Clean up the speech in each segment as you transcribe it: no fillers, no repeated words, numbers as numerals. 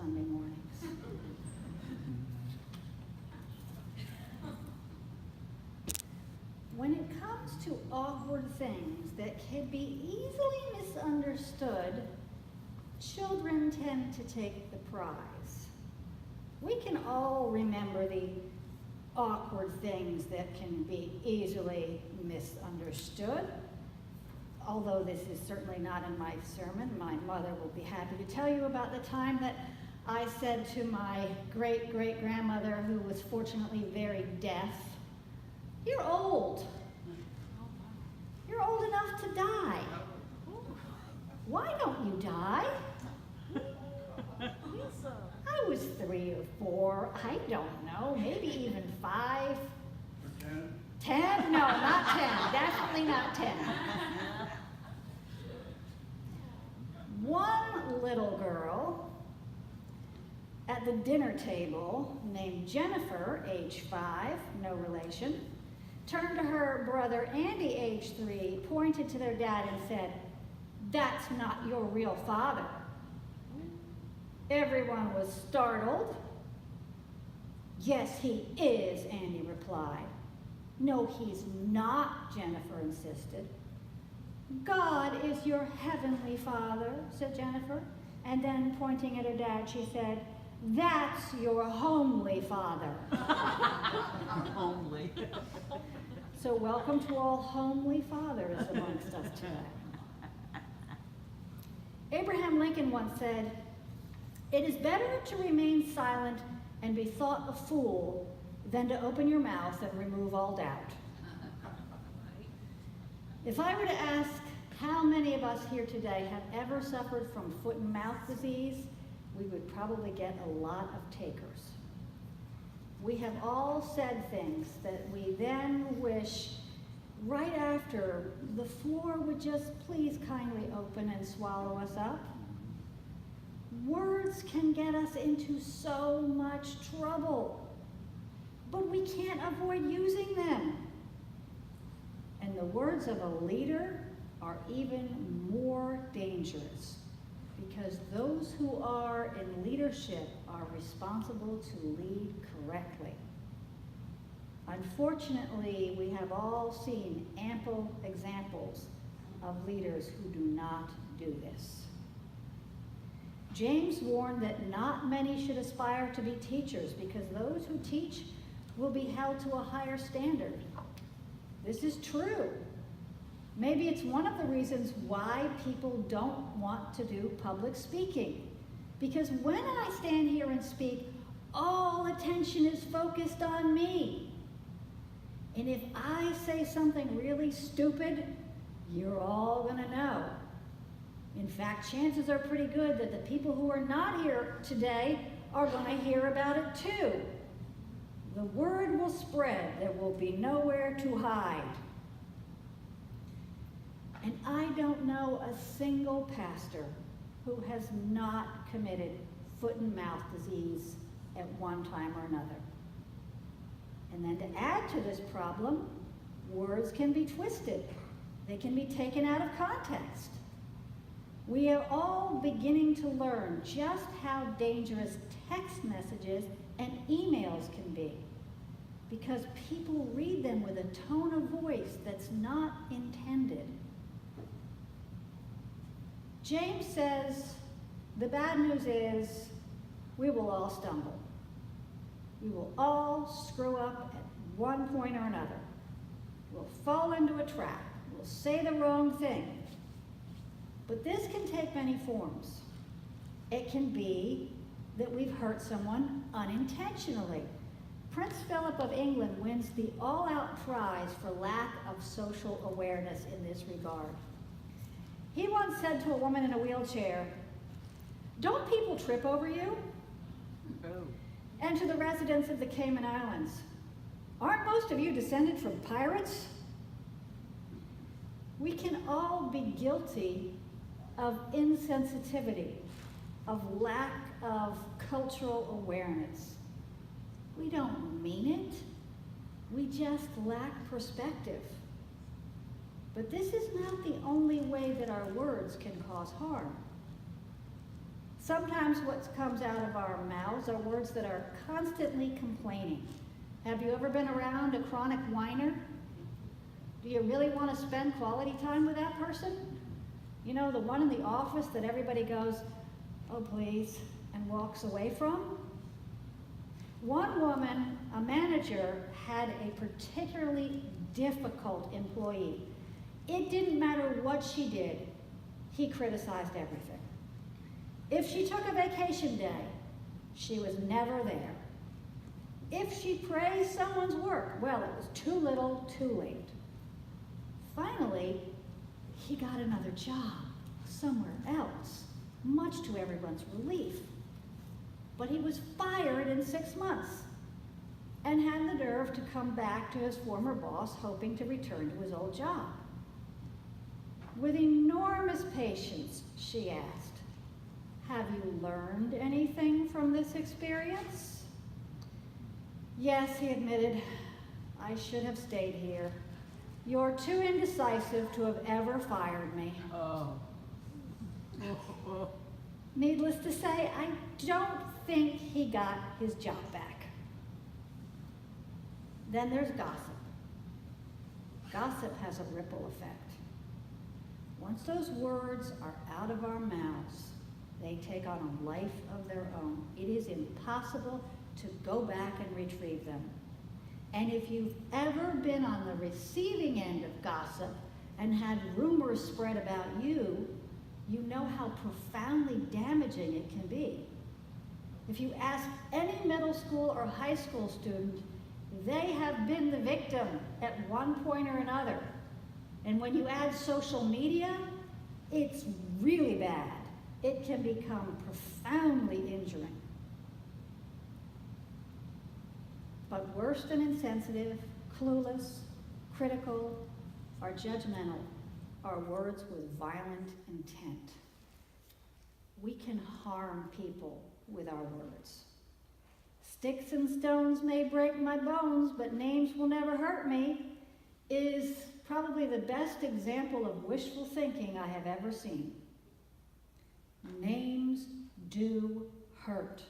Sunday mornings. When it comes to awkward things that can be easily misunderstood, children tend to take the prize. We can all remember the awkward things that can be easily misunderstood. Although this is certainly not in my sermon, my mother will be happy to tell you about the time that I said to my great-great-grandmother, who was fortunately very deaf, "You're old. You're old enough to die. Why don't you die?" I was 3 or 4, I don't know, maybe even 5. 10? No, not 10, definitely not 10. One little girl at the dinner table named Jennifer, age 5, no relation, turned to her brother Andy, age 3, pointed to their dad and said, "That's not your real father." Everyone was startled. "Yes, he is," Andy replied. "No, he's not," Jennifer insisted. "God is your heavenly father," said Jennifer. And then, pointing at her dad, she said, "That's your homely father." Homely. So welcome to all homely fathers amongst us today. Abraham Lincoln once said, "It is better to remain silent and be thought a fool than to open your mouth and remove all doubt." If I were to ask how many of us here today have ever suffered from foot and mouth disease, we would probably get a lot of takers. We have all said things that we then wish right after the floor would just please kindly open and swallow us up. Words can get us into so much trouble, but we can't avoid using them. And the words of a leader are even more dangerous, because those who are in leadership are responsible to lead correctly. Unfortunately, we have all seen ample examples of leaders who do not do this. James warned that not many should aspire to be teachers, because those who teach will be held to a higher standard. This is true. Maybe it's one of the reasons why people don't want to do public speaking. Because when I stand here and speak, all attention is focused on me. And if I say something really stupid, you're all going to know. In fact, chances are pretty good that the people who are not here today are going to hear about it too. The word will spread. There will be nowhere to hide. And I don't know a single pastor who has not committed foot and mouth disease at one time or another. And then to add to this problem, words can be twisted. They can be taken out of context. We are all beginning to learn just how dangerous text messages and emails can be, because people read them with a tone of voice that's not intended. James says the bad news is we will all stumble. We will all screw up at one point or another. We'll fall into a trap. We'll say the wrong thing. But this can take many forms. It can be that we've hurt someone unintentionally. Prince Philip of England wins the all-out prize for lack of social awareness in this regard. He once said to a woman in a wheelchair, "Don't people trip over you?" Oh. And to the residents of the Cayman Islands, "Aren't most of you descended from pirates?" We can all be guilty of insensitivity, of lack of cultural awareness. We don't mean it. We just lack perspective. But this is not the only way that our words can cause harm. Sometimes what comes out of our mouths are words that are constantly complaining. Have you ever been around a chronic whiner? Do you really want to spend quality time with that person? You know, the one in the office that everybody goes, "Oh, please," and walks away from? One woman, a manager, had a particularly difficult employee. It didn't matter what she did, he criticized everything. If she took a vacation day, she was never there. If she praised someone's work, well, it was too little, too late. Finally, he got another job somewhere else, much to everyone's relief. But he was fired in 6 months and had the nerve to come back to his former boss, hoping to return to his old job. With enormous patience, she asked, "Have you learned anything from this experience?" "Yes," he admitted, "I should have stayed here. You're too indecisive to have ever fired me." Oh. Needless to say, I don't think he got his job back. Then there's gossip. Gossip has a ripple effect. Once those words are out of our mouths, they take on a life of their own. It is impossible to go back and retrieve them. And if you've ever been on the receiving end of gossip and had rumors spread about you, you know how profoundly damaging it can be. If you ask any middle school or high school student, they have been the victim at one point or another. And when you add social media, it's really bad. It can become profoundly injuring. But worse than insensitive, clueless, critical, or judgmental are words with violent intent. We can harm people with our words. "Sticks and stones may break my bones, but names will never hurt me," is probably the best example of wishful thinking I have ever seen. Names do hurt.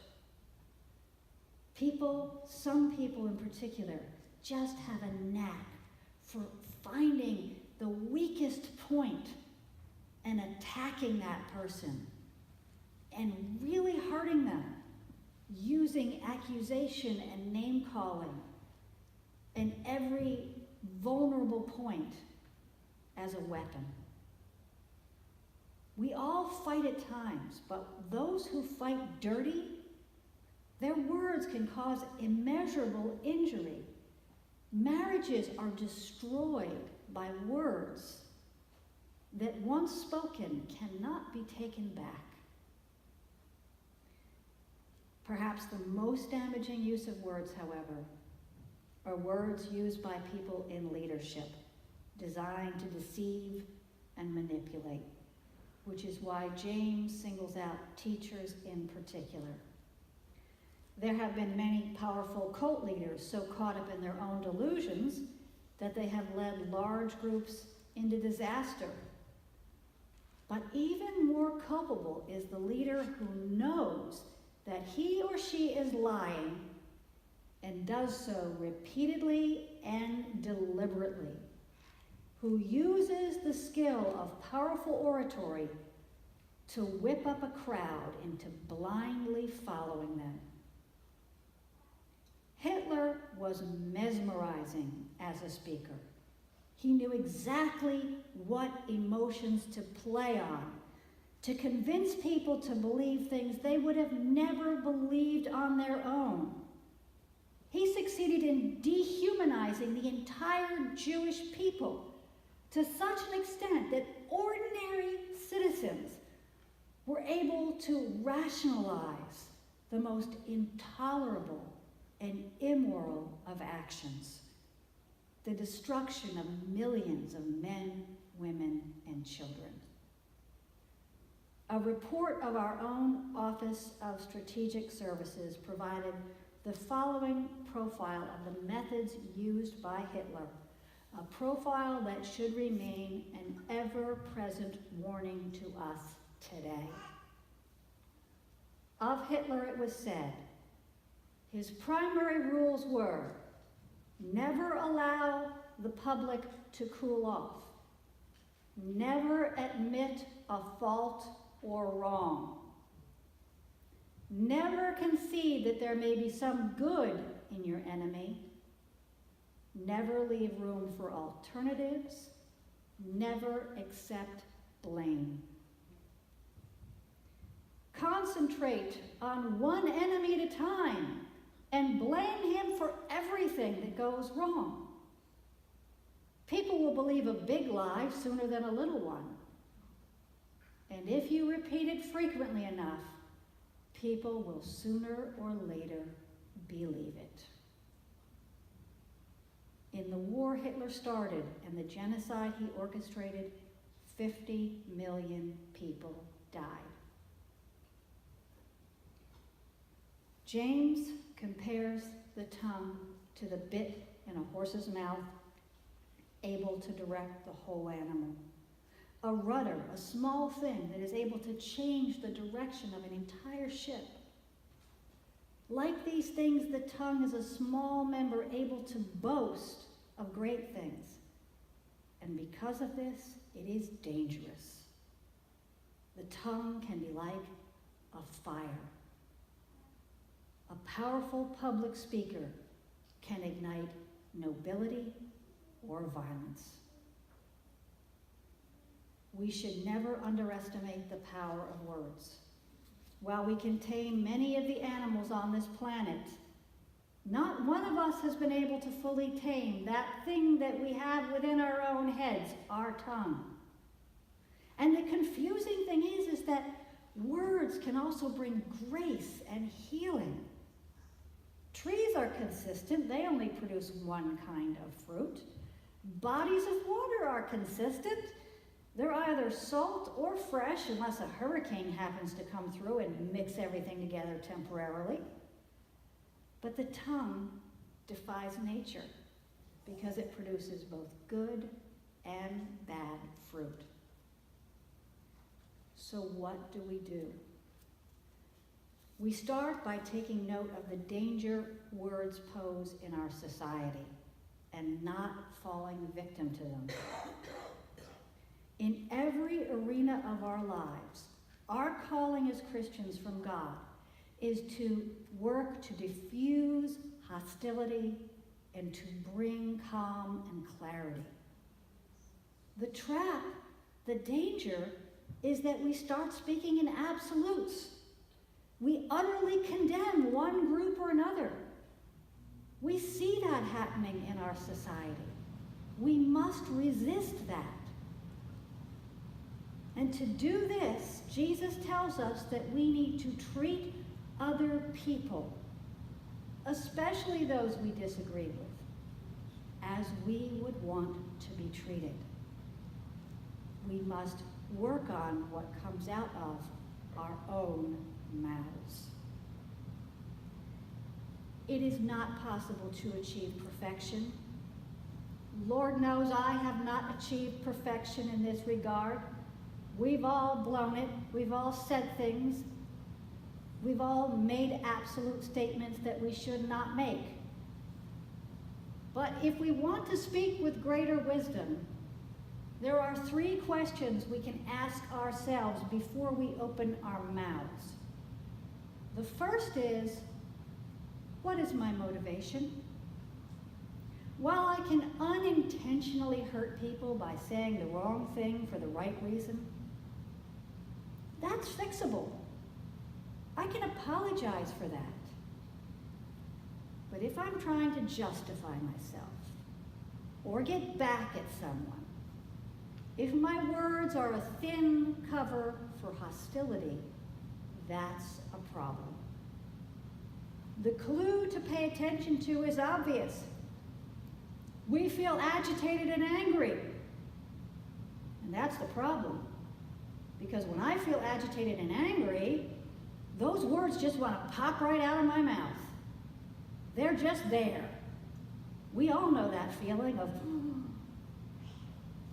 Some people in particular, just have a knack for finding the weakest point and attacking that person and really hurting them, using accusation and name-calling and every vulnerable point as a weapon. We all fight at times, but those who fight dirty, their words can cause immeasurable injury. Marriages are destroyed by words that once spoken cannot be taken back. Perhaps the most damaging use of words, however, are words used by people in leadership, designed to deceive and manipulate, which is why James singles out teachers in particular. There have been many powerful cult leaders so caught up in their own delusions that they have led large groups into disaster. But even more culpable is the leader who knows that he or she is lying and does so repeatedly and deliberately, who uses the skill of powerful oratory to whip up a crowd into blindly following them. Hitler was mesmerizing as a speaker. He knew exactly what emotions to play on to convince people to believe things they would have never believed on their own. He succeeded in dehumanizing the entire Jewish people to such an extent that ordinary citizens were able to rationalize the most intolerable and immoral of actions, the destruction of millions of men, women, and children. A report of our own Office of Strategic Services provided the following profile of the methods used by Hitler, a profile that should remain an ever-present warning to us today. Of Hitler it was said, his primary rules were, never allow the public to cool off. Never admit a fault or wrong. Never concede that there may be some good in your enemy. Never leave room for alternatives. Never accept blame. Concentrate on one enemy at a time and blame him for everything that goes wrong. People will believe a big lie sooner than a little one. And if you repeat it frequently enough, people will sooner or later believe it. In the war Hitler started and the genocide he orchestrated, 50 million people died. James compares the tongue to the bit in a horse's mouth, able to direct the whole animal. A rudder, a small thing that is able to change the direction of an entire ship. Like these things, the tongue is a small member able to boast of great things. And because of this, it is dangerous. The tongue can be like a fire. A powerful public speaker can ignite nobility or violence. We should never underestimate the power of words. While we can tame many of the animals on this planet, not one of us has been able to fully tame that thing that we have within our own heads, our tongue. And the confusing thing is that words can also bring grace and healing. Trees are consistent, they only produce one kind of fruit. Bodies of water are consistent. They're either salt or fresh, unless a hurricane happens to come through and mix everything together temporarily. But the tongue defies nature because it produces both good and bad fruit. So what do? We start by taking note of the danger words pose in our society and not falling victim to them. In every arena of our lives, our calling as Christians from God is to work to diffuse hostility and to bring calm and clarity. The trap, the danger, is that we start speaking in absolutes. We utterly condemn one group or another. We see that happening in our society. We must resist that. And to do this, Jesus tells us that we need to treat other people, especially those we disagree with, as we would want to be treated. We must work on what comes out of our own mouths. It is not possible to achieve perfection. Lord knows I have not achieved perfection in this regard. We've all blown it. We've all said things. We've all made absolute statements that we should not make. But if we want to speak with greater wisdom, there are 3 questions we can ask ourselves before we open our mouths. The first is, what is my motivation? While I can unintentionally hurt people by saying the wrong thing for the right reason, that's fixable. I can apologize for that. But if I'm trying to justify myself or get back at someone, if my words are a thin cover for hostility, that's a problem. The clue to pay attention to is obvious. We feel agitated and angry. And that's the problem. Because when I feel agitated and angry, those words just want to pop right out of my mouth. They're just there. We all know that feeling of,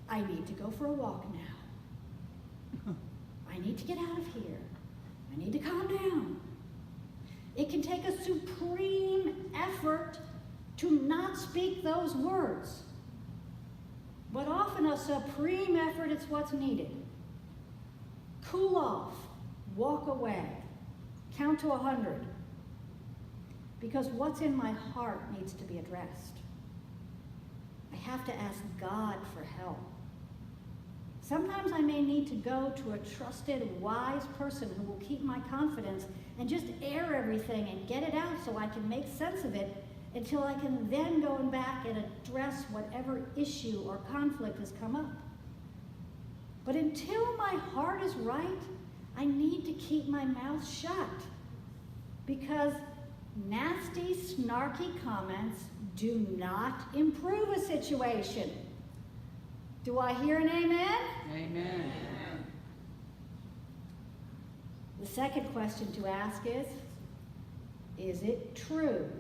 I need to go for a walk now. I need to get out of here. I need to calm down. It can take a supreme effort to not speak those words. But often a supreme effort is what's needed. Cool off, walk away, count to 100. Because what's in my heart needs to be addressed. I have to ask God for help. Sometimes I may need to go to a trusted, wise person who will keep my confidence and just air everything and get it out so I can make sense of it until I can then go back and address whatever issue or conflict has come up. But until my heart is right, I need to keep my mouth shut, because nasty, snarky comments do not improve a situation. Do I hear an amen? Amen. The second question to ask is it true?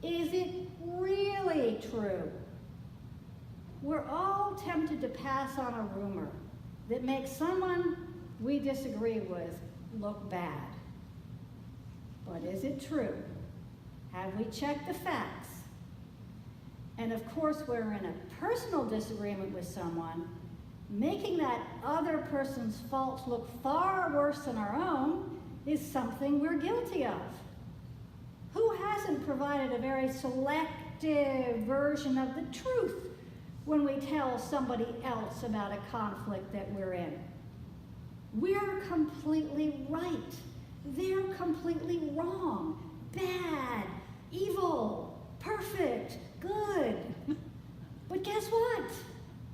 Is it really true? We're all tempted to pass on a rumor that makes someone we disagree with look bad. But is it true? Have we checked the facts? And of course, we're in a personal disagreement with someone, making that other person's faults look far worse than our own is something we're guilty of. Who hasn't provided a very selective version of the truth when we tell somebody else about a conflict that we're in? We're completely right. They're completely wrong, bad, evil, perfect, good. But guess what?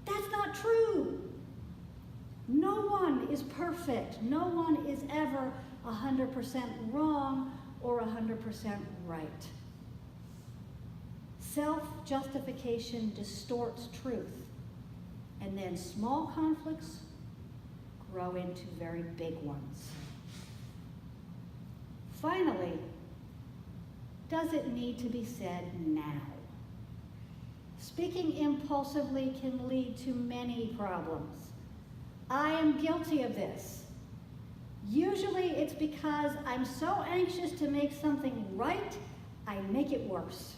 That's not true. No one is perfect. No one is ever 100% wrong or 100% right. Self-justification distorts truth, and then small conflicts grow into very big ones. Finally, does it need to be said now? Speaking impulsively can lead to many problems. I am guilty of this. Usually it's because I'm so anxious to make something right, I make it worse.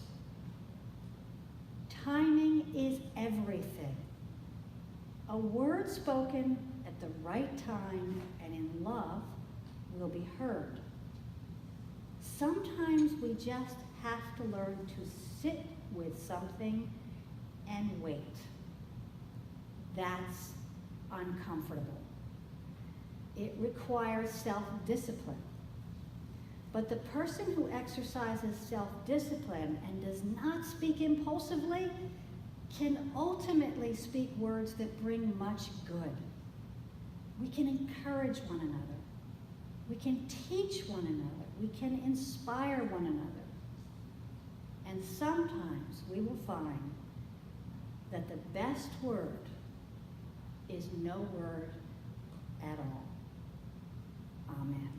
Timing is everything. A word spoken at the right time and in love will be heard. Sometimes we just have to learn to sit with something and wait. That's uncomfortable. It requires self-discipline. But the person who exercises self-discipline and does not speak impulsively can ultimately speak words that bring much good. We can encourage one another. We can teach one another. We can inspire one another. And sometimes we will find that the best word is no word at all. Amen.